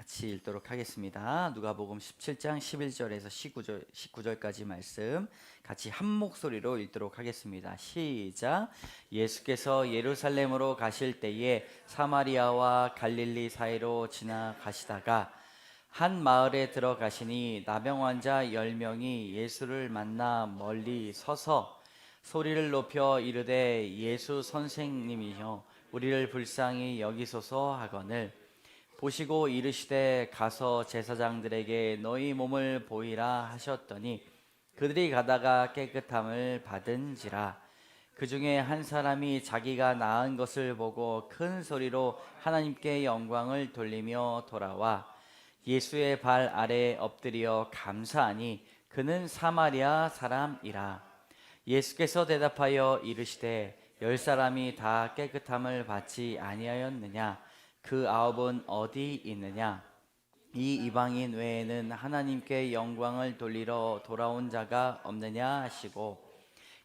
같이 읽도록 하겠습니다. 누가복음 17장 11절에서 19절까지 말씀 같이 한 목소리로 읽도록 하겠습니다. 시작. 예수께서 예루살렘으로 가실 때에 사마리아와 갈릴리 사이로 지나가시다가 한 마을에 들어가시니 나병 환자 10명이 예수를 만나 멀리 서서 소리를 높여 이르되 예수 선생님이여 우리를 불쌍히 여기소서 하거늘 보시고 이르시되 가서 제사장들에게 너희 몸을 보이라 하셨더니 그들이 가다가 깨끗함을 받은지라. 그 중에 한 사람이 자기가 나은 것을 보고 큰 소리로 하나님께 영광을 돌리며 돌아와 예수의 발 아래 엎드려 감사하니 그는 사마리아 사람이라. 예수께서 대답하여 이르시되 10사람이 다 깨끗함을 받지 아니하였느냐? 그 9은 어디 있느냐? 이 이방인 외에는 하나님께 영광을 돌리러 돌아온 자가 없느냐 하시고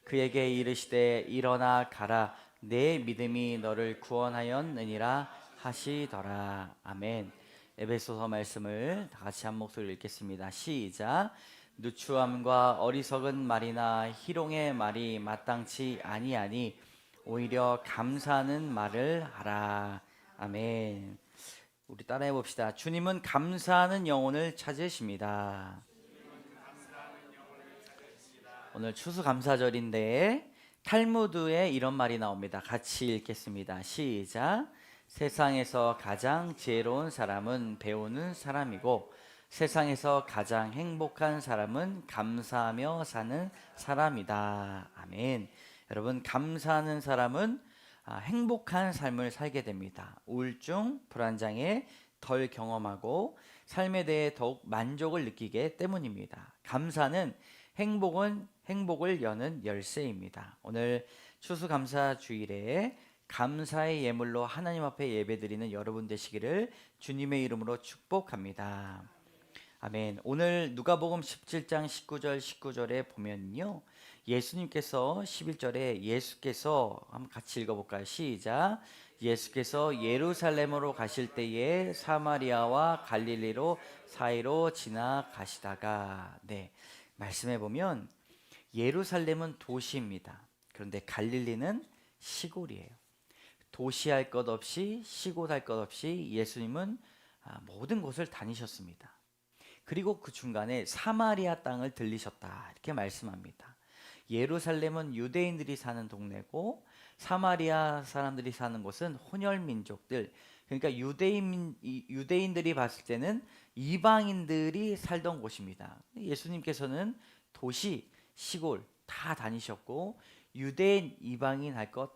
그에게 이르시되 일어나 가라 내 믿음이 너를 구원하였느니라 하시더라. 아멘. 에베소서 말씀을 다 같이 한 목소리로 읽겠습니다. 시작. 누추함과 어리석은 말이나 희롱의 말이 마땅치 아니하니 오히려 감사하는 말을 하라. 아멘. 우리 따라해 봅시다. 주님은 감사하는 영혼을 찾으십니다. 오늘 추수감사절인데 탈무드에 이런 말이 나옵니다. 같이 읽겠습니다. 시작. 세상에서 가장 지혜로운 사람은 배우는 사람이고 세상에서 가장 행복한 사람은 감사하며 사는 사람이다. 아멘. 여러분, 감사하는 사람은 행복한 삶을 살게 됩니다. 우울증, 불안장애 덜 경험하고 삶에 대해 더욱 만족을 느끼기 때문입니다. 감사는 행복을 여는 열쇠입니다. 오늘 추수감사 주일에 감사의 예물로 하나님 앞에 예배드리는 여러분 되시기를 주님의 이름으로 축복합니다. 아멘. 오늘 누가복음 17장 19절에 보면요, 예수님께서 11절에 예수께서 한번 같이 읽어볼까요? 시작. 예수께서 예루살렘으로 가실 때에 사마리아와 갈릴리로 사이로 지나가시다가, 네, 말씀해 보면 예루살렘은 도시입니다. 그런데 갈릴리는 시골이에요. 도시할 것 없이 시골할 것 없이 예수님은 모든 곳을 다니셨습니다. 그리고 그 중간에 사마리아 땅을 들리셨다 이렇게 말씀합니다. 예루살렘은 유대인들이 사는 동네고 사마리아 사람들이 사는 곳은 혼혈민족들, 그러니까 유대인들이 봤을 때는 이방인들이 살던 곳입니다. 예수님께서는 도시, 시골 다 다니셨고 유대인, 이방인 할 것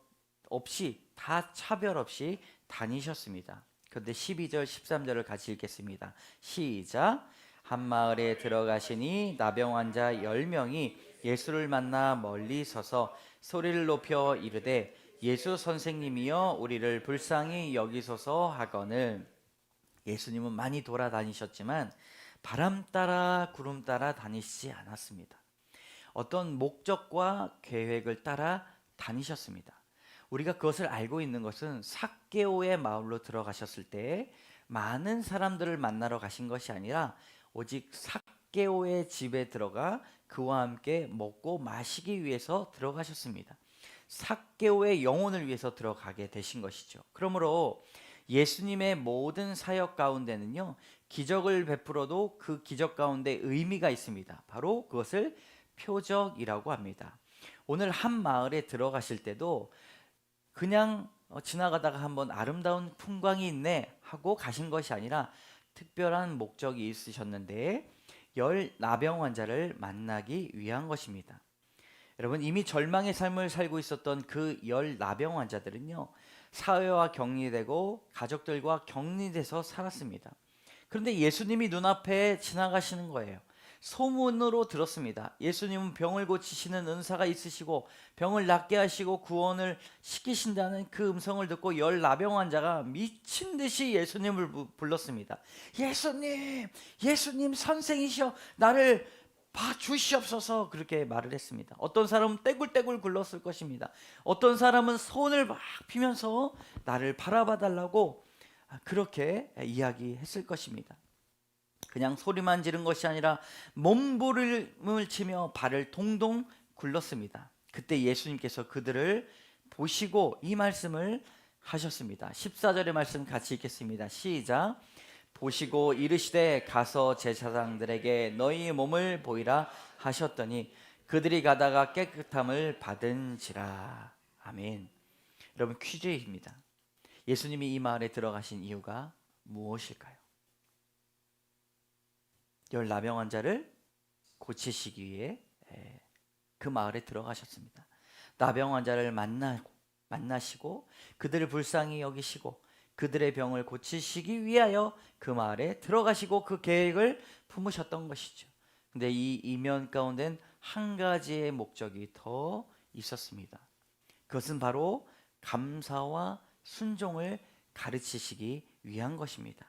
없이 다 차별 없이 다니셨습니다. 그런데 12절, 13절을 같이 읽겠습니다. 시작. 한 마을에 들어가시니 나병 환자 10명이 예수를 만나 멀리 서서 소리를 높여 이르되 예수 선생님이여 우리를 불쌍히 여기소서 하거늘. 예수님은 많이 돌아다니셨지만 바람 따라 구름 따라 다니시지 않았습니다. 어떤 목적과 계획을 따라 다니셨습니다. 우리가 그것을 알고 있는 것은 삭개오의 마을로 들어가셨을 때 많은 사람들을 만나러 가신 것이 아니라 오직 삭개오의 집에 들어가 그와 함께 먹고 마시기 위해서 들어가셨습니다. 삭개오의 영혼을 위해서 들어가게 되신 것이죠. 그러므로 예수님의 모든 사역 가운데는요, 기적을 베풀어도 그 기적 가운데 의미가 있습니다. 바로 그것을 표적이라고 합니다. 오늘 한 마을에 들어가실 때도 그냥 지나가다가 한번 아름다운 풍광이 있네 하고 가신 것이 아니라 특별한 목적이 있으셨는데 10 나병 환자를 만나기 위한 것입니다. 여러분, 이미 절망의 삶을 살고 있었던 그 10 나병 환자들은요, 사회와 격리되고 가족들과 격리돼서 살았습니다. 그런데 예수님이 눈앞에 지나가시는 거예요. 소문으로 들었습니다. 예수님은 병을 고치시는 은사가 있으시고 병을 낫게 하시고 구원을 시키신다는 그 음성을 듣고 10 나병 환자가 미친 듯이 예수님을 불렀습니다. 예수님 선생이시여 나를 봐주시옵소서, 그렇게 말을 했습니다. 어떤 사람은 떼굴떼굴 굴렀을 것입니다. 어떤 사람은 손을 막 피면서 나를 바라봐 달라고 그렇게 이야기했을 것입니다. 그냥 소리만 지른 것이 아니라 몸부림을 치며 발을 동동 굴렀습니다. 그때 예수님께서 그들을 보시고 이 말씀을 하셨습니다. 14절의 말씀 같이 읽겠습니다. 시작. 보시고 이르시되 가서 제사장들에게 너희 몸을 보이라 하셨더니 그들이 가다가 깨끗함을 받은지라. 아멘. 여러분, 퀴즈입니다. 예수님이 이 마을에 들어가신 이유가 무엇일까요? 열 나병 환자를 고치시기 위해 그 마을에 들어가셨습니다. 나병 환자를 만나시고 그들을 불쌍히 여기시고 그들의 병을 고치시기 위하여 그 마을에 들어가시고 그 계획을 품으셨던 것이죠. 근데 이 이면 가운데는 한 가지의 목적이 더 있었습니다. 그것은 바로 감사와 순종을 가르치시기 위한 것입니다.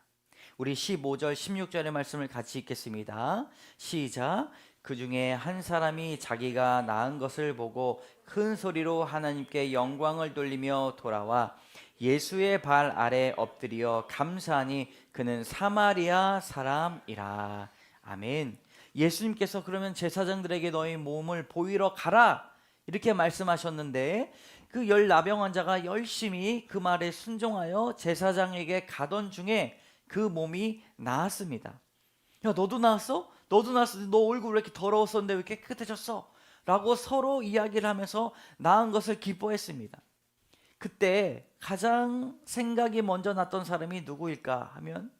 우리 15절 16절의 말씀을 같이 읽겠습니다. 시작. 그 중에 한 사람이 자기가 낳은 것을 보고 큰 소리로 하나님께 영광을 돌리며 돌아와 예수의 발 아래 엎드려 감사하니 그는 사마리아 사람이라. 아멘. 예수님께서 그러면 제사장들에게 너희 몸을 보이러 가라 이렇게 말씀하셨는데 그 열 나병 환자가 열심히 그 말에 순종하여 제사장에게 가던 중에 그 몸이 나았습니다. 야, 너도 나았어? 너도 나았어? 너 얼굴 왜 이렇게 더러웠었는데 왜 깨끗해졌어? 라고 서로 이야기를 하면서 나은 것을 기뻐했습니다. 그때 가장 생각이 먼저 났던 사람이 누구일까 하면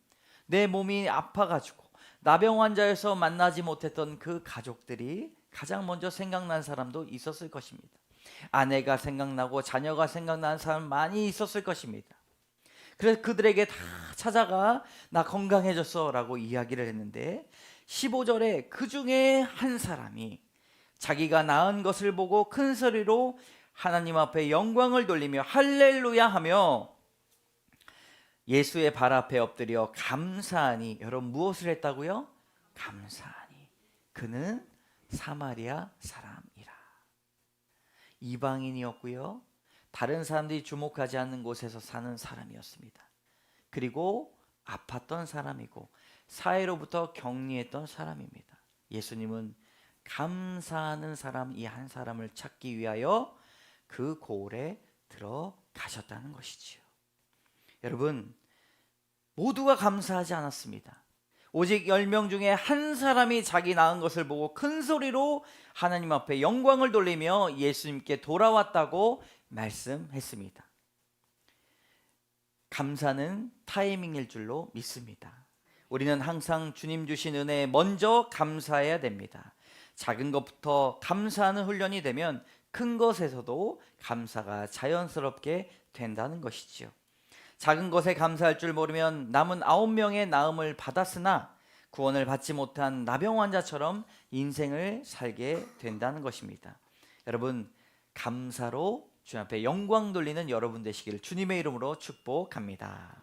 내 몸이 아파가지고 나병 환자에서 만나지 못했던 그 가족들이 가장 먼저 생각난 사람도 있었을 것입니다. 아내가 생각나고 자녀가 생각나는 사람 많이 있었을 것입니다. 그래서 그들에게 다 찾아가 나 건강해졌어 라고 이야기를 했는데 15절에 그 중에 한 사람이 자기가 낳은 것을 보고 큰 소리로 하나님 앞에 영광을 돌리며 할렐루야 하며 예수의 발 앞에 엎드려 감사하니. 여러분, 무엇을 했다고요? 감사하니 그는 사마리아 사람이라. 이방인이었고요, 다른 사람들이 주목하지 않는 곳에서 사는 사람이었습니다. 그리고 아팠던 사람이고 사회로부터 격리했던 사람입니다. 예수님은 감사하는 사람, 이 한 사람을 찾기 위하여 그 고을에 들어가셨다는 것이지요. 여러분, 모두가 감사하지 않았습니다. 오직 10명 중에 한 사람이 자기 낳은 것을 보고 큰 소리로 하나님 앞에 영광을 돌리며 예수님께 돌아왔다고 말씀했습니다. 감사는 타이밍일 줄로 믿습니다. 우리는 항상 주님 주신 은혜에 먼저 감사해야 됩니다. 작은 것부터 감사하는 훈련이 되면 큰 것에서도 감사가 자연스럽게 된다는 것이지요. 작은 것에 감사할 줄 모르면 남은 9명의 나음을 받았으나 구원을 받지 못한 나병 환자처럼 인생을 살게 된다는 것입니다. 여러분, 감사로 주님 앞에 영광 돌리는 여러분 되시기를 주님의 이름으로 축복합니다.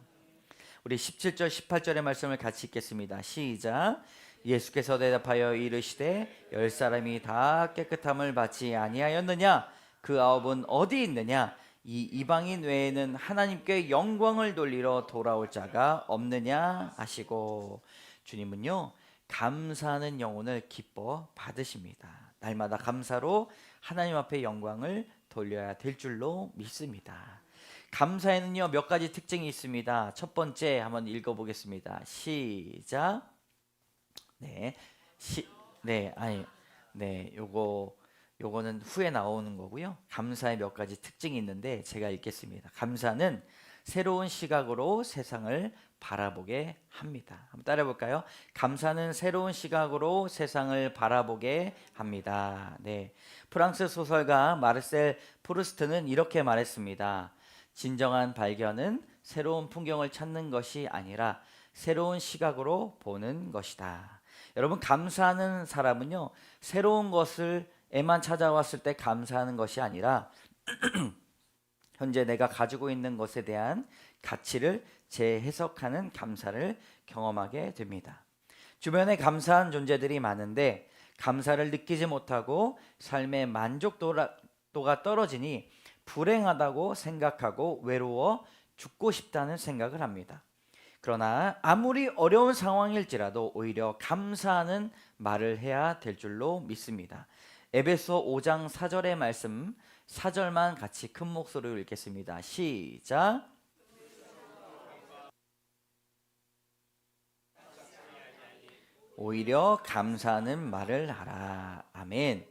우리 17절 18절의 말씀을 같이 읽겠습니다. 시작. 예수께서 대답하여 이르시되 10사람이 다 깨끗함을 받지 아니하였느냐? 그 9은 어디 있느냐? 이 이방인 외에는 하나님께 영광을 돌리러 돌아올 자가 없느냐 하시고. 주님은요, 감사하는 영혼을 기뻐 받으십니다. 날마다 감사로 하나님 앞에 영광을 돌려야 될 줄로 믿습니다. 감사에는요, 몇 가지 특징이 있습니다. 첫 번째 한번 읽어보겠습니다. 시작. 요거는 후에 나오는 거고요. 감사의 몇 가지 특징이 있는데 제가 읽겠습니다. 감사는 새로운 시각으로 세상을 바라보게 합니다. 한번 따라해 볼까요? 감사는 새로운 시각으로 세상을 바라보게 합니다. 네. 프랑스 소설가 마르셀 프루스트는 이렇게 말했습니다. 진정한 발견은 새로운 풍경을 찾는 것이 아니라 새로운 시각으로 보는 것이다. 여러분, 감사하는 사람은요, 새로운 것을에만 찾아왔을 때 감사하는 것이 아니라 현재 내가 가지고 있는 것에 대한 가치를 재해석하는 감사를 경험하게 됩니다. 주변에 감사한 존재들이 많은데 감사를 느끼지 못하고 삶의 만족도가 떨어지니 불행하다고 생각하고 외로워 죽고 싶다는 생각을 합니다. 그러나 아무리 어려운 상황일지라도 오히려 감사하는 말을 해야 될 줄로 믿습니다. 에베소 5장 4절의 말씀 4절만 같이 큰 목소리로 읽겠습니다. 시작. 오히려 감사하는 말을 하라. 아멘.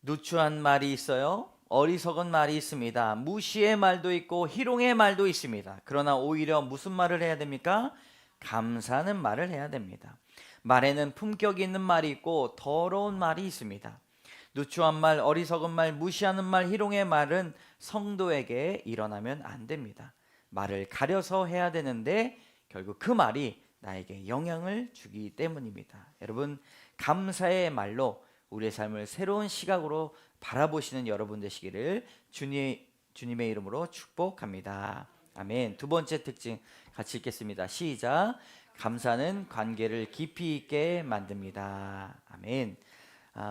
누추한 말이 있어요. 어리석은 말이 있습니다. 무시의 말도 있고 희롱의 말도 있습니다. 그러나 오히려 무슨 말을 해야 됩니까? 감사하는 말을 해야 됩니다. 말에는 품격이 있는 말이 있고 더러운 말이 있습니다. 누추한 말, 어리석은 말, 무시하는 말, 희롱의 말은 성도에게 일어나면 안 됩니다. 말을 가려서 해야 되는데 결국 그 말이 나에게 영향을 주기 때문입니다. 여러분, 감사의 말로 우리의 삶을 새로운 시각으로 바라보시는 여러분 되시기를 주님의 이름으로 축복합니다. 아멘. 두 번째 특징 같이 읽겠습니다. 시작. 감사는 관계를 깊이 있게 만듭니다. 아멘.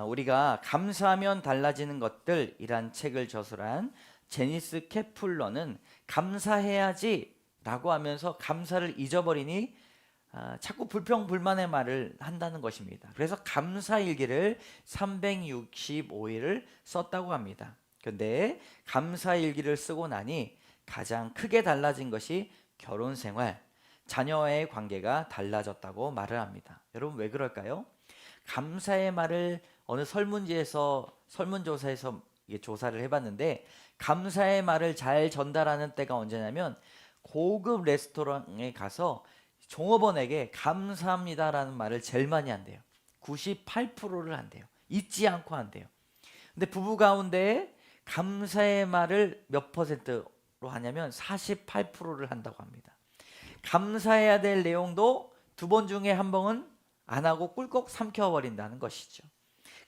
우리가 감사하면 달라지는 것들이란 책을 저술한 제니스 케플러는 감사해야지 라고 하면서 감사를 잊어버리니 자꾸 불평불만의 말을 한다는 것입니다. 그래서 감사일기를 365일을 썼다고 합니다. 그런데 감사일기를 쓰고 나니 가장 크게 달라진 것이 결혼생활, 자녀와의 관계가 달라졌다고 말을 합니다. 여러분, 왜 그럴까요? 감사의 말을 어느 설문조사에서 조사를 해봤는데, 감사의 말을 잘 전달하는 때가 언제냐면 고급 레스토랑에 가서 종업원에게 감사합니다라는 말을 제일 많이 한대요. 98%를 한대요. 잊지 않고 한대요. 근데 부부 가운데 감사의 말을 몇 퍼센트로 하냐면 48%를 한다고 합니다. 감사해야 될 내용도 두 번 중에 한 번은 안 하고 꿀꺽 삼켜버린다는 것이죠.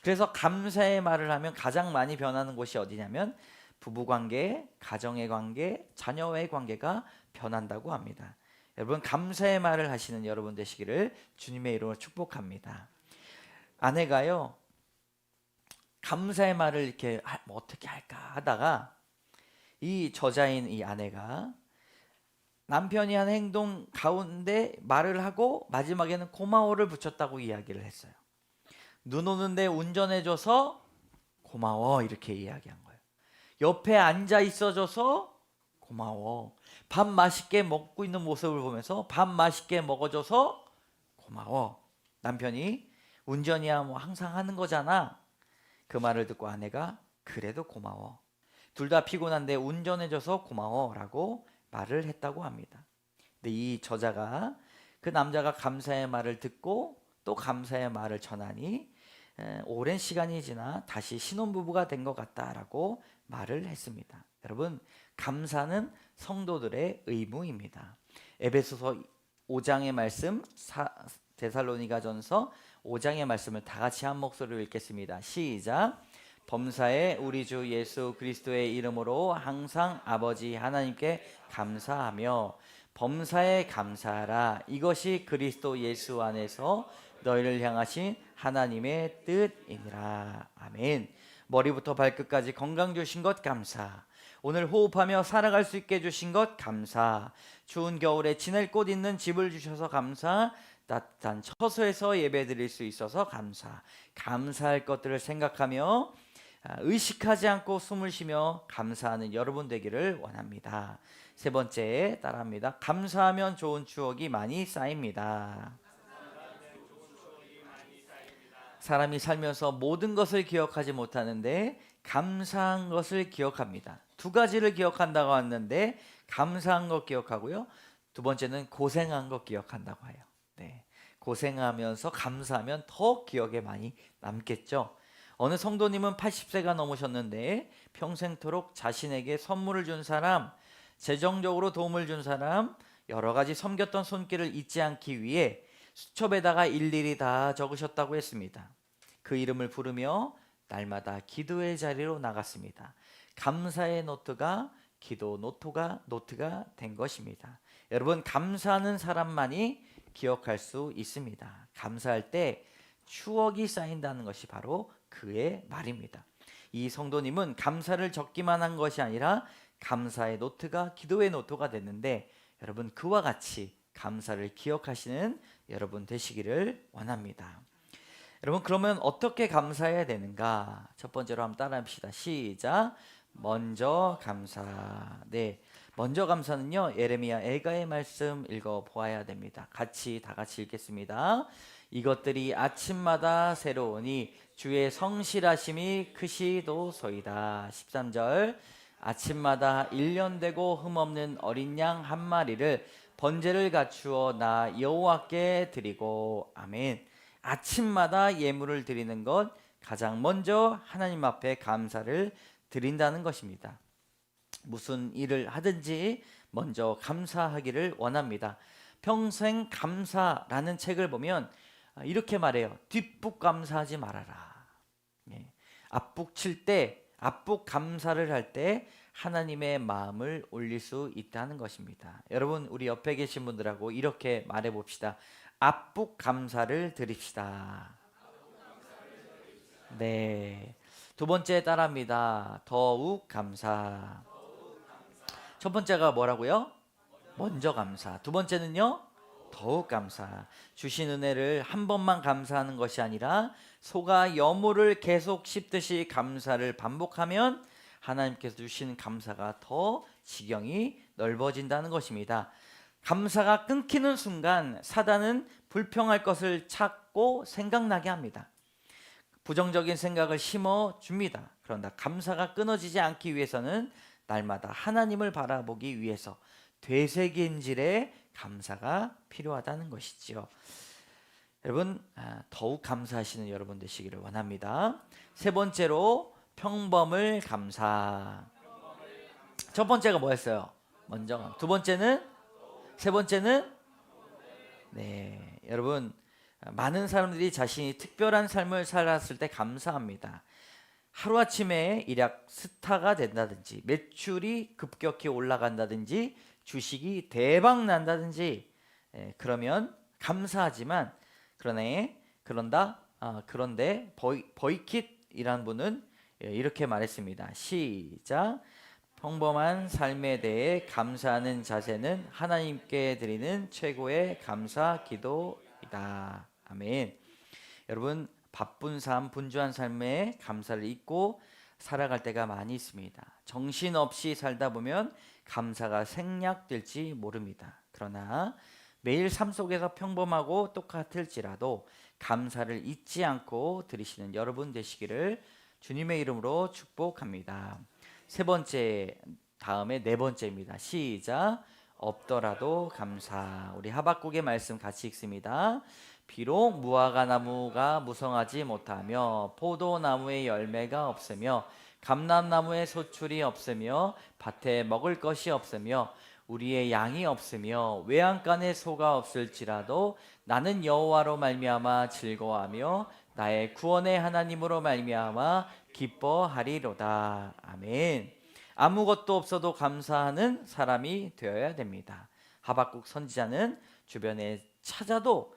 그래서 감사의 말을 하면 가장 많이 변하는 곳이 어디냐면 부부관계, 가정의 관계, 자녀와의 관계가 변한다고 합니다. 여러분, 감사의 말을 하시는 여러분 되시기를 주님의 이름으로 축복합니다. 아내가요, 감사의 말을 이렇게 뭐 어떻게 할까 하다가 이 저자인 이 아내가 남편이 한 행동 가운데 말을 하고 마지막에는 고마워를 붙였다고 이야기를 했어요. 눈 오는데 운전해줘서 고마워 이렇게 이야기한 거예요. 옆에 앉아 있어줘서 고마워. 밥 맛있게 먹고 있는 모습을 보면서 밥 맛있게 먹어줘서 고마워. 남편이 운전이야 뭐 항상 하는 거잖아. 그 말을 듣고 아내가 그래도 고마워. 둘 다 피곤한데 운전해줘서 고마워라고 말을 했다고 합니다. 근데 이 저자가 그 남자가 감사의 말을 듣고 또 감사의 말을 전하니 오랜 시간이 지나 다시 신혼부부가 된 것 같다라고 말을 했습니다. 여러분, 감사는 성도들의 의무입니다. 에베소서 5장의 말씀, 데살로니가전서 5장의 말씀을 다 같이 한 목소리로 읽겠습니다. 시작. 범사에 우리 주 예수 그리스도의 이름으로 항상 아버지 하나님께 감사하며 범사에 감사하라. 이것이 그리스도 예수 안에서 너희를 향하신 하나님의 뜻이니라. 아멘. 머리부터 발끝까지 건강 주신 것 감사. 오늘 호흡하며 살아갈 수 있게 해주신 것 감사. 추운 겨울에 지낼 곳 있는 집을 주셔서 감사. 따뜻한 처소에서 예배 드릴 수 있어서 감사. 감사할 것들을 생각하며 의식하지 않고 숨을 쉬며 감사하는 여러분 되기를 원합니다. 세 번째 따라합니다. 감사하면 좋은 추억이 많이 쌓입니다. 사람이 살면서 모든 것을 기억하지 못하는데 감사한 것을 기억합니다. 두 가지를 기억한다고 하는데 감사한 것 기억하고요. 두 번째는 고생한 것 기억한다고 해요. 네. 고생하면서 감사하면 더 기억에 많이 남겠죠. 어느 성도님은 80세가 넘으셨는데 평생토록 자신에게 선물을 준 사람, 재정적으로 도움을 준 사람, 여러 가지 섬겼던 손길을 잊지 않기 위해 수첩에다가 일일이 다 적으셨다고 했습니다. 그 이름을 부르며 날마다 기도의 자리로 나갔습니다. 감사의 노트가 기도 노트가 된 것입니다. 여러분, 감사하는 사람만이 기억할 수 있습니다. 감사할 때 추억이 쌓인다는 것이 바로 그의 말입니다. 이 성도님은 감사를 적기만 한 것이 아니라 감사의 노트가 기도의 노트가 됐는데 여러분, 그와 같이 감사를 기억하시는 여러분 되시기를 원합니다. 여러분, 그러면 어떻게 감사해야 되는가? 첫 번째로 한번 따라합시다. 시작. 먼저 감사. 네, 먼저 감사는요, 예레미야 애가의 말씀 읽어 보아야 됩니다. 다 같이 읽겠습니다. 이것들이 아침마다 새로우니 주의 성실하심이 크시도소이다. 13절. 아침마다 일년되고 흠없는 어린 양 한 마리를 번제를 갖추어 나 여호와께 드리고. 아멘. 아침마다 예물을 드리는 것, 가장 먼저 하나님 앞에 감사를 드린다는 것입니다. 무슨 일을 하든지 먼저 감사하기를 원합니다. 평생 감사라는 책을 보면 이렇게 말해요. 뒷북 감사하지 말아라. 앞북 칠 때, 앞북 감사를 할 때 하나님의 마음을 올릴 수 있다는 것입니다. 여러분, 우리 옆에 계신 분들하고 이렇게 말해 봅시다. 앞북 감사를 드립시다. 네. 두 번째 따라합니다. 더욱 감사. 첫 번째가 뭐라고요? 먼저 감사. 두 번째는요? 더욱 감사. 주신 은혜를 한 번만 감사하는 것이 아니라 소가 여물을 계속 씹듯이 감사를 반복하면 하나님께서 주신 감사가 더 지경이 넓어진다는 것입니다. 감사가 끊기는 순간 사단은 불평할 것을 찾고 생각나게 합니다. 부정적인 생각을 심어줍니다. 그런데 감사가 끊어지지 않기 위해서는 날마다 하나님을 바라보기 위해서 되새김질의 감사가 필요하다는 것이지요. 여러분, 더욱 감사하시는 여러분 되시기를 원합니다. 세 번째로 평범을 감사. 첫 번째가 뭐였어요? 먼저. 두 번째는? 세 번째는? 네, 여러분, 많은 사람들이 자신이 특별한 삶을 살았을 때 감사합니다. 하루아침에 일약 스타가 된다든지, 매출이 급격히 올라간다든지, 주식이 대박 난다든지, 그러면 감사하지만 그런데 버이킷이라는 분은 이렇게 말했습니다. 시작. 평범한 삶에 대해 감사하는 자세는 하나님께 드리는 최고의 감사 기도이다. 아멘. 여러분, 바쁜 삶, 분주한 삶에 감사를 잊고 살아갈 때가 많이 있습니다. 정신없이 살다 보면 감사가 생략될지 모릅니다. 그러나 매일 삶 속에서 평범하고 똑같을지라도 감사를 잊지 않고 드리시는 여러분 되시기를 주님의 이름으로 축복합니다. 세 번째, 다음에 네 번째입니다. 시작. 없더라도 감사. 우리 하박국의 말씀 같이 읽습니다. 비록 무화과 나무가 무성하지 못하며 포도나무의 열매가 없으며 감람나무의 소출이 없으며 밭에 먹을 것이 없으며 우리의 양이 없으며 외양간에 소가 없을지라도 나는 여호와로 말미암아 즐거워하며 나의 구원의 하나님으로 말미암아 기뻐하리로다. 아멘. 아무것도 없어도 감사하는 사람이 되어야 됩니다. 하박국 선지자는 주변에 찾아도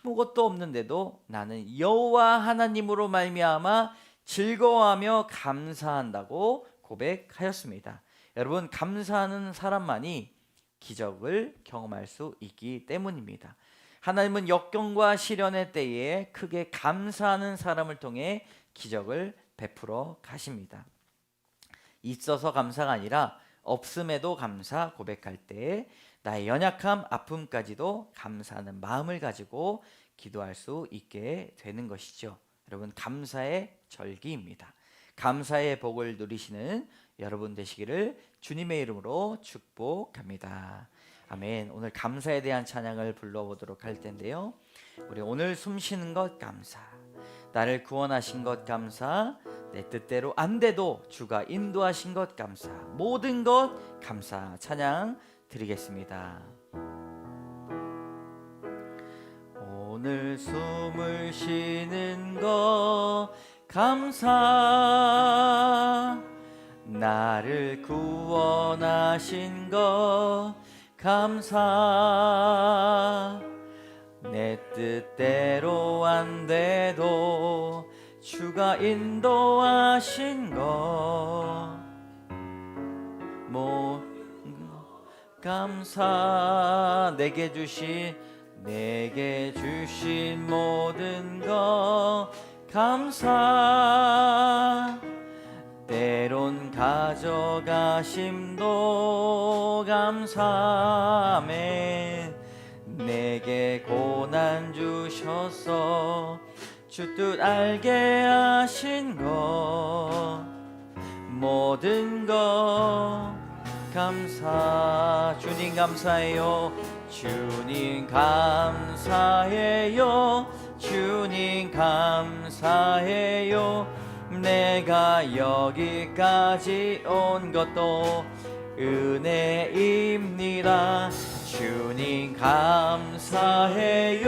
아무것도 없는데도 나는 여호와 하나님으로 말미암아 즐거워하며 감사한다고 고백하였습니다. 여러분, 감사하는 사람만이 기적을 경험할 수 있기 때문입니다. 하나님은 역경과 시련의 때에 크게 감사하는 사람을 통해 기적을 베풀어 가십니다. 있어서 감사가 아니라 없음에도 감사 고백할 때 나의 연약함, 아픔까지도 감사하는 마음을 가지고 기도할 수 있게 되는 것이죠. 여러분, 감사의 절기입니다. 감사의 복을 누리시는 여러분 되시기를 주님의 이름으로 축복합니다. 아멘. 오늘 감사에 대한 찬양을 불러보도록 할 텐데요. 우리 오늘 숨쉬는 것 감사, 나를 구원하신 것 감사, 내 뜻대로 안 돼도 주가 인도하신 것 감사, 모든 것 감사 찬양 드리겠습니다. 오늘 숨을 쉬는 것 감사, 나를 구원하신 것 감사, 내 뜻대로 안 돼도 주가 인도하신 것 감사. 내게 주신 모든 것 감사. 때론 가져가심도 감사하네. 내게 고난 주셔서 주 뜻 알게 하신 것 모든 것 감사. 주님 감사해요. 주님 감사해요. 주님 감사해요. 내가 여기까지 온 것도 은혜입니다. 주님 감사해요.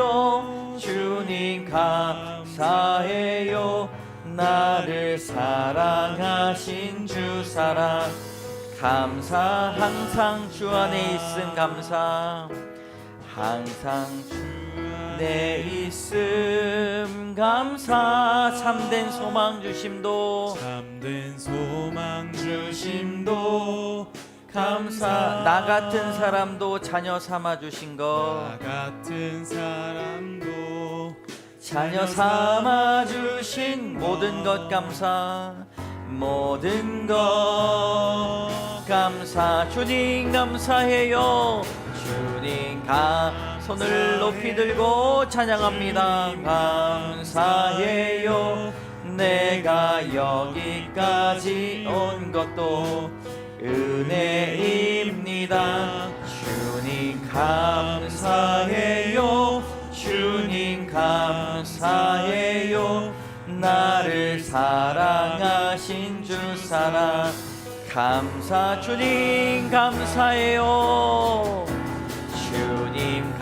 주님 감사해요. 나를 사랑하신 주 사랑 감사. 항상 주 안에 있음 감사. 항상 주 안에 있음 감사. 참된 소망 주심도 감사. 나 같은 사람도 자녀 삼아 주신 것 자녀 삼아 주신 모든 것 감사. 모든 것 감사. 주님 감사해요. 주님 손을 높이 들고 찬양합니다. 감사해요. 내가 여기까지 온 것도 은혜입니다. 주님 감사해요. 주님 감사해요. 나를 사랑하신 주 사랑 감사. 주님 감사해요. 주님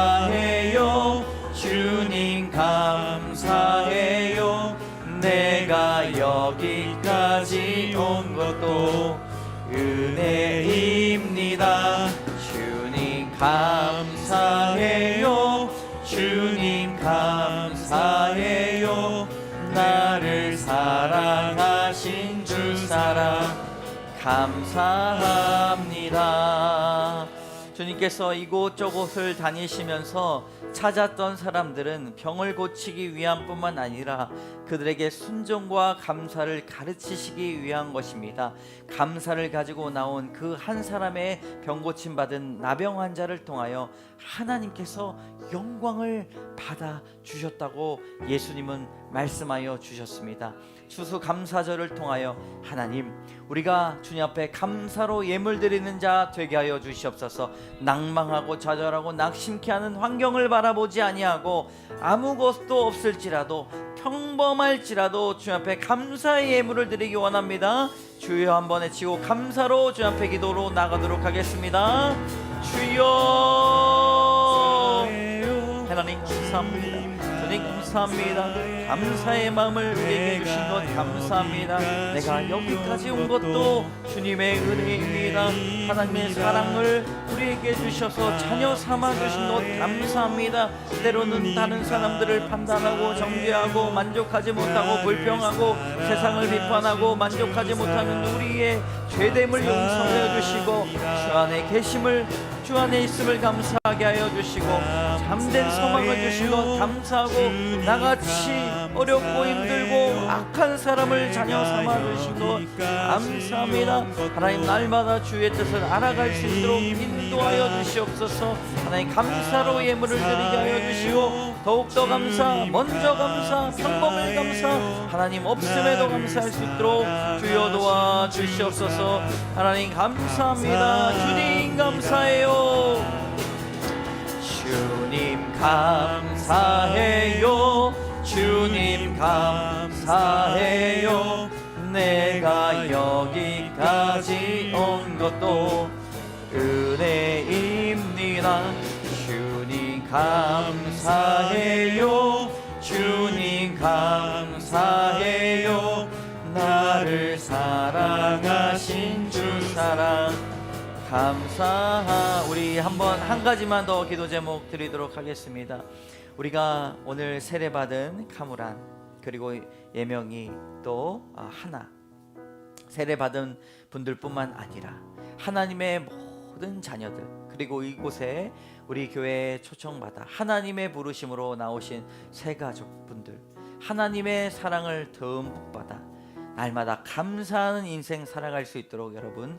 감사해요. 주님 감사해요. 내가 여기까지 온 것도 은혜입니다. 주님 감사해요. 주님 감사해요. 나를 사랑하신 주 사랑 감사합니다. 주님께서 이곳저곳을 다니시면서 찾았던 사람들은 병을 고치기 위함뿐만 아니라 그들에게 순종과 감사를 가르치시기 위한 것입니다. 감사를 가지고 나온 그 한 사람의 병 고침 받은 나병 환자를 통하여 하나님께서 영광을 받아 주셨다고 예수님은 말씀하여 주셨습니다. 추수감사절을 통하여 하나님, 우리가 주님 앞에 감사로 예물 드리는 자 되게 하여 주시옵소서. 낭망하고 좌절하고 낙심케 하는 환경을 바라보지 아니하고 아무것도 없을지라도 평범할지라도 주님 앞에 감사의 예물을 드리기 원합니다. 주여 한번 외치고 감사로 주님 앞에 기도로 나가도록 하겠습니다. 주여 하나님 감사합니다. 주님 감사합니다. 감사의 마음을 우리에게 주신 것 감사합니다. 내가 여기까지 온 것도 주님의 은혜입니다. 하나님의 사랑을 우리에게 주셔서 자녀 삼아 주신 것 감사합니다. 때로는 다른 사람들을 판단하고 정죄하고 만족하지 못하고 불평하고 세상을 비판하고 만족하지 못하는 우리의 죄됨을 용서하여 주시고 주 안에 계심을 주 안에 있음을 감사하게 하여 주시고 참된 소망을 주신 것 감사하고 나같이 어렵고 힘들고 악한 사람을 자녀 삼아 주신 것 감사합니다. 하나님 날마다 주의 뜻을 알아갈 수 있도록 인도하여 주시옵소서. 하나님 감사로 예물을 드리게 하여 주시고 더욱더 감사, 먼저 감사, 평범을 감사, 하나님 없음에도 감사할 수 있도록 주여 도와주시옵소서. 하나님 감사합니다. 주님 감사해요. 주님 감사해요. 주님 감사해요. 내가 여기까지 온 것도 은혜입니다. 주님 감사해요. 주님 감사해요. 나를 사랑하신 주 사랑 감사. 우리 한번 한 가지만 더 기도 제목 드리도록 하겠습니다. 우리가 오늘 세례받은 카무란 그리고 예명이 또 하나 세례받은 분들뿐만 아니라 하나님의 모든 자녀들, 그리고 이곳에 우리 교회에 초청받아 하나님의 부르심으로 나오신 새 가족분들, 하나님의 사랑을 듬뿍 받아 날마다 감사하는 인생 살아갈 수 있도록 여러분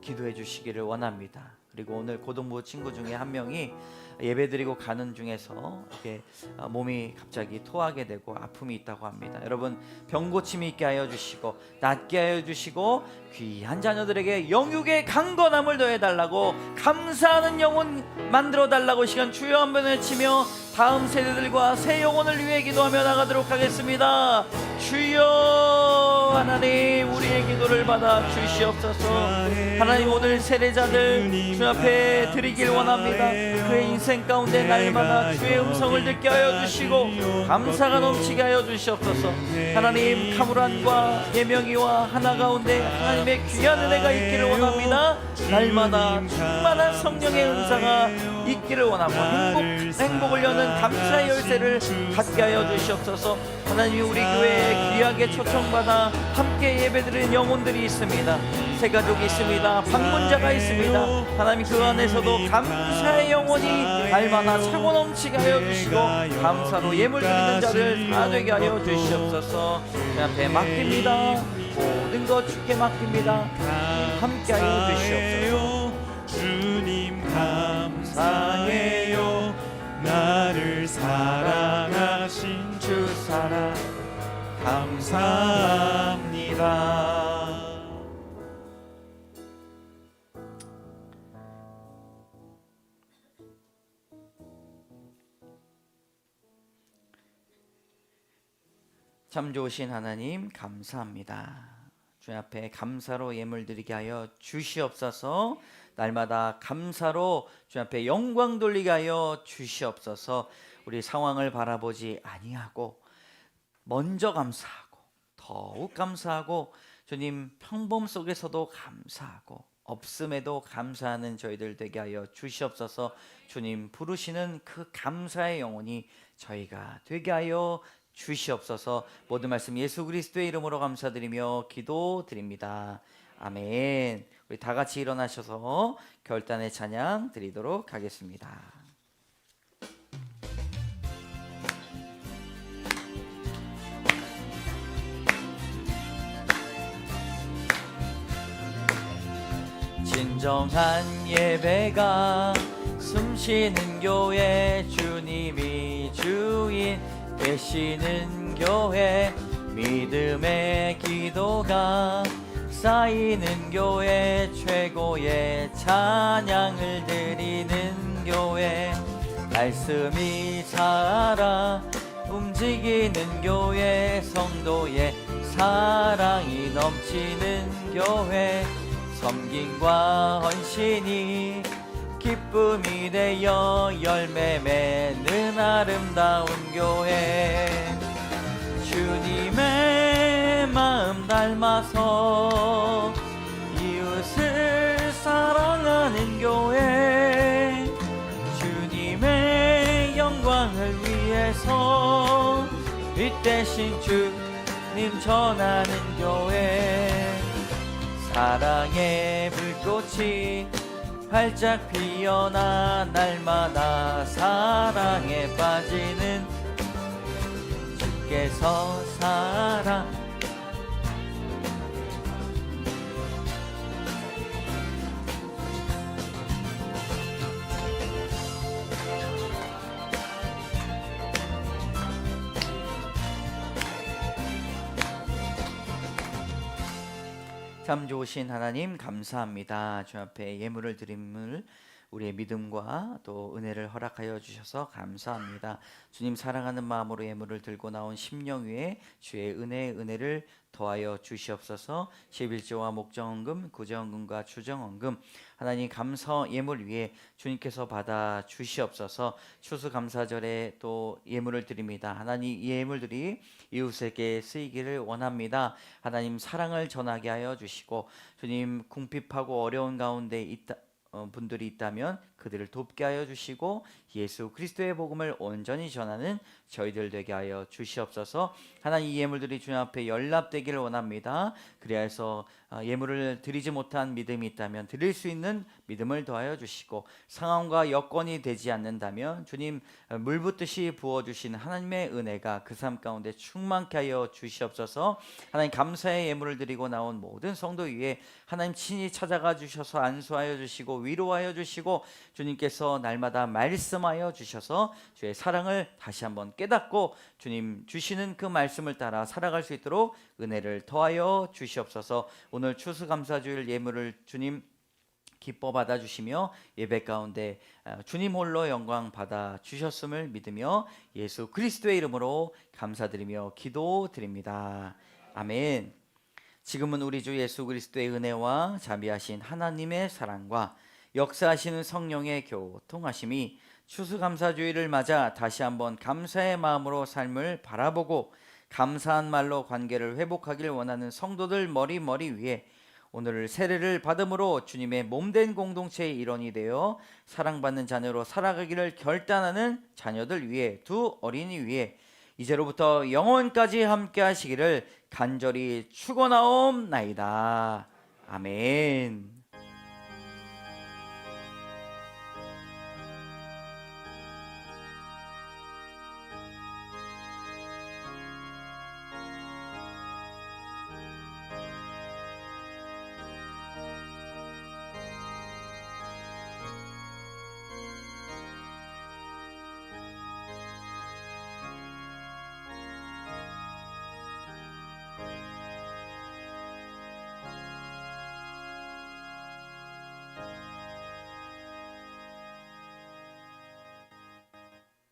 기도해 주시기를 원합니다. 그리고 오늘 고등부 친구 중에 한 명이 예배드리고 가는 중에서 이렇게 몸이 갑자기 토하게 되고 아픔이 있다고 합니다. 여러분 병고침이 있게 하여 주시고 낫게 하여 주시고 귀한 자녀들에게 영육의 강건함을 더해달라고, 감사하는 영혼 만들어달라고 시간 주여 한번 외치며 다음 세대들과 새 영혼을 위해 기도하며 나가도록 하겠습니다. 주여 하나님, 우리의 기도를 받아 주시옵소서. 하나님, 오늘 세례자들 주 앞에 드리길 원합니다. 그의 인생 가운데 날마다 주의 음성을 듣게 하여 주시고 감사가 넘치게 하여 주시옵소서. 하나님, 카무란과 예명이와 하나 가운데 하나님의 귀한 은혜가 있기를 원합니다. 날마다 충만한 성령의 은사가 있기를 원하고 행복을 여는 감사의 열쇠를 갖게 하여 주시옵소서. 하나님, 우리 교회에 귀하게 초청받아 함께 예배드리는 영혼들이 있습니다. 새 가족이 있습니다. 방문자가 있습니다. 하나님, 그 안에서도 감사의 영혼이 날마다 차고 넘치게 하여 주시고 감사로 예물 드리는 자를 다 되게 하여 주시옵소서. 그 앞에 맡깁니다. 모든 것 주께 맡깁니다. 함께 하여 주시옵소서. 주님 감사해요. 나를 사랑하신 주 사랑 감사합니다. 참 좋으신 하나님 감사합니다. 주 앞에 감사로 예물 드리게 하여 주시옵소서. 날마다 감사로 주 앞에 영광 돌리게 하여 주시옵소서. 우리 상황을 바라보지 아니하고 먼저 감사하고 더욱 감사하고 주님 평범 속에서도 감사하고 없음에도 감사하는 저희들 되게 하여 주시옵소서. 주님 부르시는 그 감사의 영혼이 저희가 되게 하여 주시옵소서. 모든 말씀 예수 그리스도의 이름으로 감사드리며 기도드립니다. 아멘. 우리 다 같이 일어나셔서 결단의 찬양 드리도록 하겠습니다. 진정한 예배가 숨쉬는 교회, 주님이 주인 되시는 교회, 믿음의 기도가 쌓이는 교회, 최고의 찬양을 드리는 교회, 말씀이 살아 움직이는 교회, 성도의 사랑이 넘치는 교회, 섬김과 헌신이 기쁨이 되어 열매 맺는 아름다운 교회, 주님의 마음 닮아서 이웃을 사랑하는 교회, 주님의 영광을 위해서 빛대신 주님 전하는 교회, 사랑의 불꽃이 활짝 피어나 날마다 사랑에 빠지는 주께서 사랑 참 좋으신 하나님 감사합니다. 주 앞에 예물을 드림을 우리의 믿음과 또 은혜를 허락하여 주셔서 감사합니다. 주님 사랑하는 마음으로 예물을 들고 나온 심령 위에 주의 은혜를 더하여 주시옵소서. 11조와 목정헌금, 구정헌금과 주정헌금 하나님 감사 예물 위에 주님께서 받아 주시옵소서. 추수감사절에 또 예물을 드립니다. 하나님 이 예물들이 이웃에게 쓰이기를 원합니다. 하나님 사랑을 전하게 하여 주시고 주님 궁핍하고 어려운 가운데 분들이 있다면 그들을 돕게 하여 주시고 예수 그리스도의 복음을 온전히 전하는 저희들 되게 하여 주시옵소서. 하나님, 이 예물들이 주님 앞에 연락되기를 원합니다. 그리하여서 예물을 드리지 못한 믿음이 있다면 드릴 수 있는 믿음을 더하여 주시고, 상황과 여건이 되지 않는다면 주님 물 붓듯이 부어주시는 하나님의 은혜가 그 삶 가운데 충만케 하여 주시옵소서. 하나님, 감사의 예물을 드리고 나온 모든 성도 위에 하나님 친히 찾아가 주셔서 안수하여 주시고 위로하여 주시고, 주님께서 날마다 말씀하여 주셔서 주의 사랑을 다시 한번 깨닫고 주님 주시는 그 말씀을 따라 살아갈 수 있도록 은혜를 더하여 주시옵소서. 오늘 추수감사주일 예물을 주님 기뻐 받아주시며 예배 가운데 주님 홀로 영광 받아 주셨음을 믿으며 예수 그리스도의 이름으로 감사드리며 기도드립니다. 아멘. 지금은 우리 주 예수 그리스도의 은혜와 자비하신 하나님의 사랑과 역사하시는 성령의 교통하심이 추수감사주의를 맞아 다시 한번 감사의 마음으로 삶을 바라보고 감사한 말로 관계를 회복하길 원하는 성도들 머리 위에 오늘 세례를 받음으로 주님의 몸된 공동체의 일원이 되어 사랑받는 자녀로 살아가기를 결단하는 자녀들 위해, 두 어린이 위해 이제로부터 영원까지 함께 하시기를 간절히 축원하옵나이다. 아멘.